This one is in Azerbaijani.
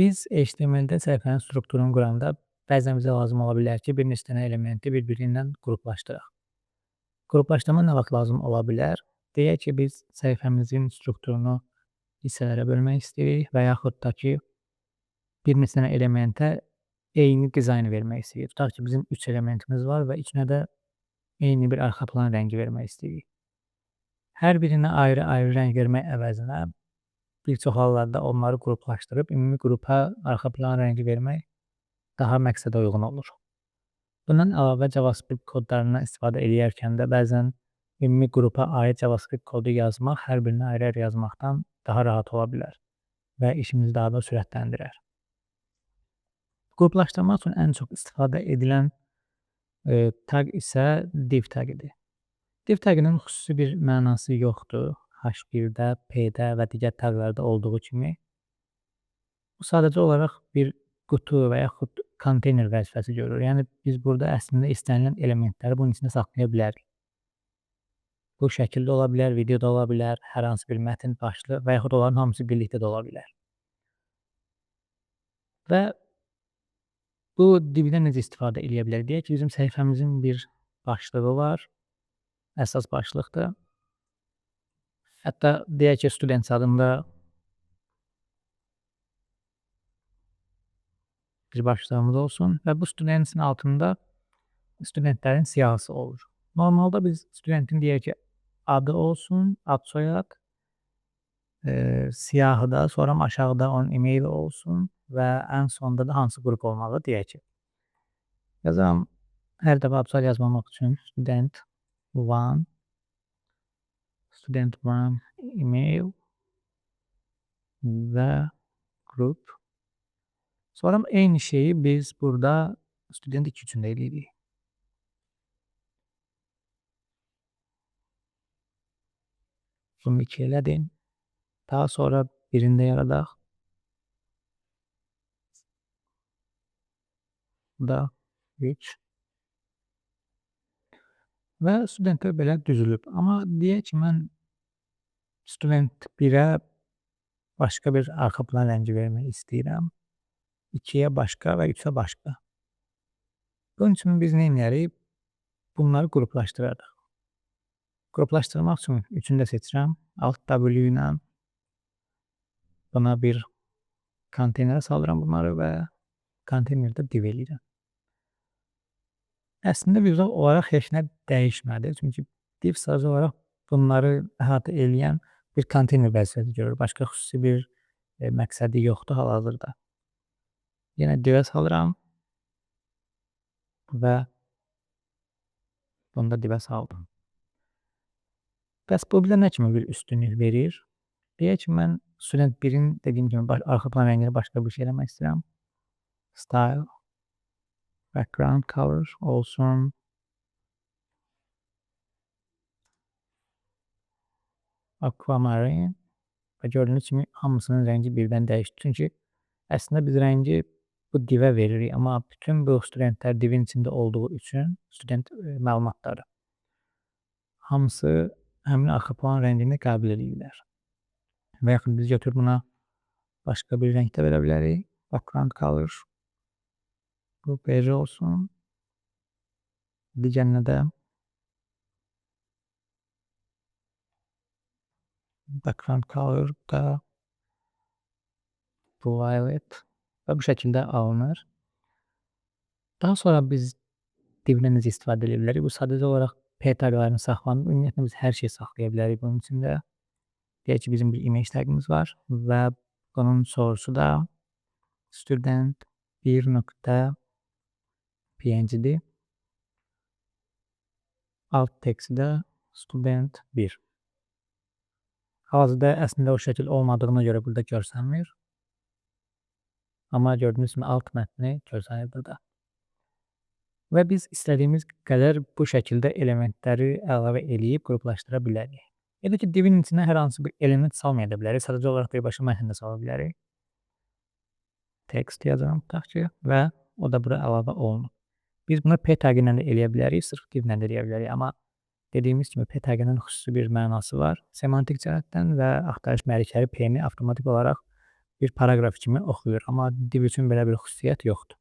Biz HTML-də səhifənin strukturunu quranda bəzən bizə lazım ola bilər ki, bir neçə dənə elementi bir-birindən qruplaşdıraq. Qruplaşdırma nə vaxt lazım ola bilər? Deyək ki, biz səhifəmizin strukturunu hissələrə bölmək istəyirik və yaxud da ki, bir neçə dənə elementə eyni dizayn vermək istəyirik. Tutaq ki, bizim 3 elementimiz var və içinə də eyni bir arxa plan rəngi vermək istəyirik. Hər birinə ayrı-ayrı rəng vermək əvəzinə bir çox hallarda onları qruplaşdırıb ümumi qrupa arxa plan rəngi vermək daha məqsədə uyğun olur. Bundan əlavə JavaScript kodlarından istifadə edərkən də bəzən ümumi qrupa aid JavaScript kodu yazmaq hər birini ayrı-ayrı yazmaqdan daha rahat ola bilər və işimizi daha da sürətləndirər. Qruplaşdırmaq üçün ən çox istifadə edilən taq isə div taqıdır. Div taqının xüsusi bir mənası yoxdur. H1-də, P-də və digər taqlarda olduğu kimi. Bu sadəcə olaraq bir qutu və yaxud konteyner vəzifəsi görür. Yəni biz burada əslində istənilən elementləri bunun içində saxlaya bilərik. Bu şəkildə ola bilər, videoda ola bilər, hər hansı bir mətn başlı və yaxud onların hamısı birlikdə də ola bilər. Və bu divdən necə istifadə edə bilərik? Deyək ki, bizim səhifəmizin bir başlığı var. Əsas başlıqdır. Hətta deyək ki, student adında bir başlığımız olsun və bu studentin altında studentlərin siyahısı olur. Normalda biz studentin deyək ki, adı olsun, ad soyad, siyahıda, sonra aşağıda onun e-maili olsun və ən sonda da hansı qrup olmalı deyək ki. Yazıram, hər dəfə ad soyad yazmamaq üçün student1 email və group. Sonra eyni şeyi biz burada student 2 üçün də edirik. Bunu 2 elədin. Daha sonra birində yaradaq. Bu da 3. Və studentlər belə düzülüb. Amma deyək ki, mən student 1-ə başqa bir arxa plan rəngi vermək istəyirəm. 2-yə başqa və 3-ə başqa. Bunun üçün biz nə edərik? Bunları qruplaşdırarıq. Qruplaşdırmaq üçün 3-ünü də seçirəm. Alt W ilə buna bir konteynerə salıram bunları və konteynerdə div eləyirəm. Əslində vizual olaraq heç nə dəyişmədi. Çünki div sadəcə olaraq bunları əhatə eləyən bir konteyner vəzifəsi görür. Başqa xüsusi bir məqsədi yoxdur hal-hazırda. Yenə divə salıram və bunu da divə saldım. Bəs bu bizə nə kimi bir üstünlük verir? Deyək ki, mən student 1-in dediyim kimi arxa plan rəngini başqa bir şey eləmək istəyirəm. Style, background color olsun. Aquamarine və gördüyünüz kimi hamısının rəngi birdən dəyişdi. Çünki əslində biz rəngi bu divə veririk, amma bütün bu studentlər divin içində olduğu üçün student məlumatları hamısı həmin arxa plan rəngini qəbul edirlər. Və yaxud biz götürüb buna başqa bir rəng də verə bilərik. Background color bu bej olsun. Digərinə də background color da bu violet və bu şəkildə alınır. Daha sonra biz divdən necə istifadə edə bilərik? Bu sadəcə olaraq P taqlarını saxlanıb, ümumiyyətlə biz hər şeyi saxlaya bilərik bunun içində. Deyək ki, bizim bir image tagımız var və bunun source'u da student 1.png-dir. Alt text'i də student 1. Hal-hazırda əslində o şəkil olmadığına görə burada görsənmir. Amma gördüyünüz kimi alt mətni görsənir burada. Və biz istədiyimiz qədər bu şəkildə elementləri əlavə eləyib qruplaşdıra bilərik. Ya da ki, divin içinə hər hansı bir element salmaya da bilərik. Sadəcə olaraq birbaşa mətndə sala bilərik. Text yazıram tutaq ki və o da bura əlavə olunur. Biz bunu P taqı ilə də eləyə bilərik, sırf divlə də eləyə bilərik. Amma dediyimiz kimi P taqının xüsusi bir mənası var. Semantik cəhətdən və axtarış məlikləri P-ni avtomatik olaraq bir paraqraf kimi oxuyur, amma div üçün belə bir xüsusiyyət yoxdur.